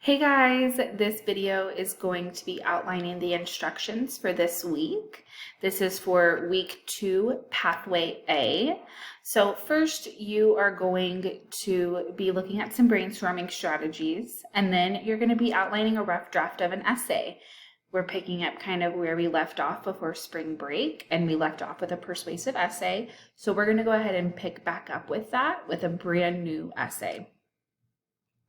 Hey guys, this video is going to be outlining the instructions for this week. This is for week 2, pathway A. So first you are going to be looking at some brainstorming strategies, and then you're going to be outlining a rough draft of an essay. We're picking up kind of where we left off before spring break, and we left off with a persuasive essay. So we're going to go ahead and pick back up with that with a brand new essay.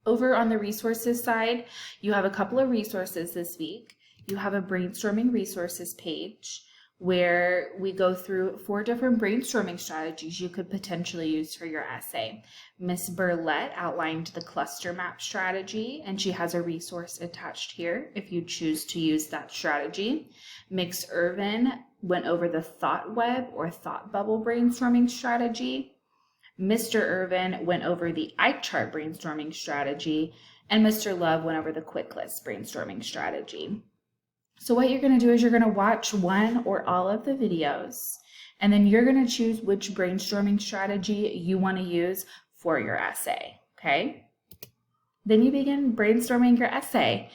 Over on the resources side, you have a couple of resources this week. You have a brainstorming resources page where we go through 4 different brainstorming strategies you could potentially use for your essay. Miss Burlette outlined the cluster map strategy, and she has a resource attached here if you choose to use that strategy. Mix Irvin went over the thought web or thought bubble brainstorming strategy. Mr. Irvin went over the eye chart brainstorming strategy, and Mr. Love went over the quick list brainstorming strategy. So what you're going to do is you're going to watch one or all of the videos, and then you're going to choose which brainstorming strategy you want to use for your essay, okay? Then you begin brainstorming your essay.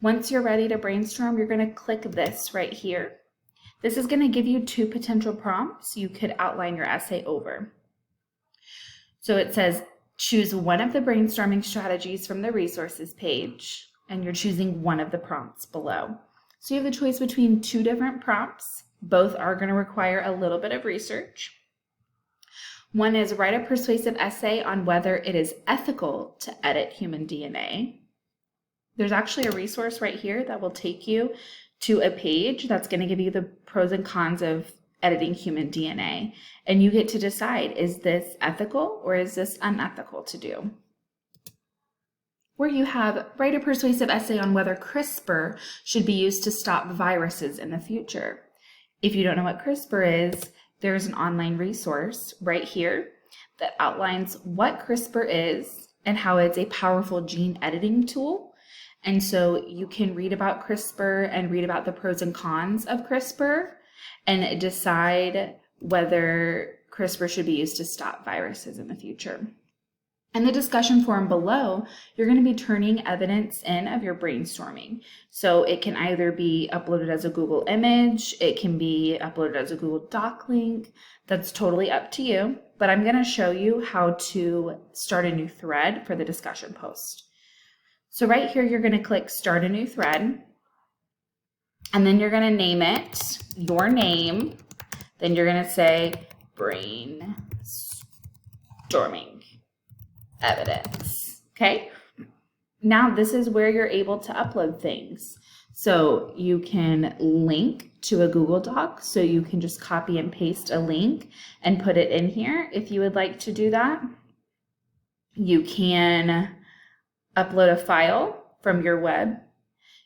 Once you're ready to brainstorm, you're going to click this right here. This is going to give you 2 potential prompts you could outline your essay over. So it says, choose one of the brainstorming strategies from the resources page, and you're choosing one of the prompts below. So you have the choice between 2 different prompts. Both are going to require a little bit of research. One is write a persuasive essay on whether it is ethical to edit human DNA. There's actually a resource right here that will take you to a page that's going to give you the pros and cons of editing human DNA, and you get to decide, is this ethical or is this unethical to do? Where you have write a persuasive essay on whether CRISPR should be used to stop viruses in the future. If you don't know what CRISPR is, there's an online resource right here that outlines what CRISPR is and how it's a powerful gene editing tool. And so you can read about CRISPR and read about the pros and cons of CRISPR and decide whether CRISPR should be used to stop viruses in the future. In the discussion forum below, you're going to be turning evidence in of your brainstorming. So it can either be uploaded as a Google image, it can be uploaded as a Google Doc link. That's totally up to you, but I'm going to show you how to start a new thread for the discussion post. So right here, you're going to click Start a New Thread. And then you're going to name it your name. Then you're going to say brainstorming evidence. Okay. Now this is where you're able to upload things. So you can link to a Google Doc. So you can just copy and paste a link and put it in here if you would like to do that. You can upload a file from your web.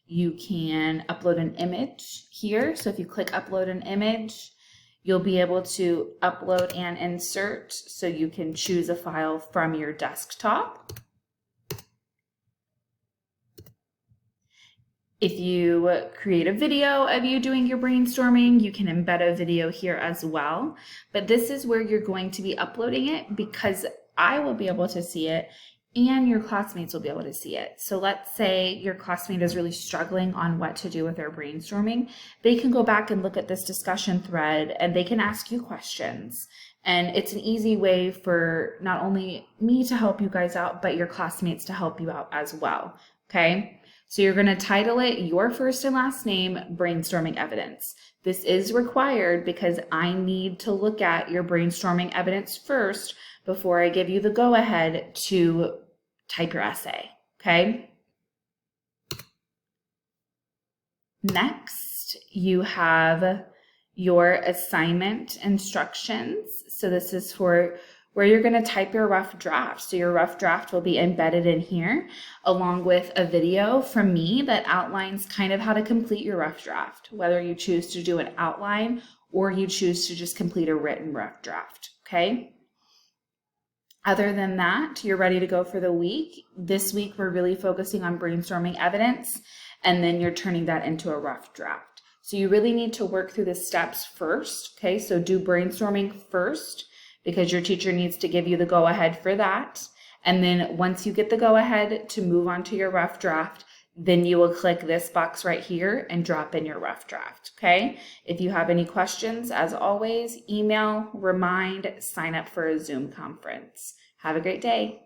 You can upload an image here. So if you click upload an image, you'll be able to upload and insert. So you can choose a file from your desktop. If you create a video of you doing your brainstorming, you can embed a video here as well. But this is where you're going to be uploading it because I will be able to see it and your classmates will be able to see it. So let's say your classmate is really struggling on what to do with their brainstorming. They can go back and look at this discussion thread and they can ask you questions. And it's an easy way for not only me to help you guys out, but your classmates to help you out as well, okay? So you're gonna title it your first and last name, brainstorming evidence. This is required because I need to look at your brainstorming evidence first before I give you the go-ahead to type your essay, okay? Next, you have your assignment instructions. So this is for where you're going to type your rough draft. So your rough draft will be embedded in here along with a video from me that outlines kind of how to complete your rough draft, whether you choose to do an outline or you choose to just complete a written rough draft, okay? Other than that, you're ready to go for the week. This week, we're really focusing on brainstorming evidence, and then you're turning that into a rough draft. So you really need to work through the steps first, okay? So do brainstorming first because your teacher needs to give you the go-ahead for that. And then once you get the go ahead to move on to your rough draft, then you will click this box right here and drop in your rough draft, okay? If you have any questions, as always, email, remind, sign up for a Zoom conference. Have a great day.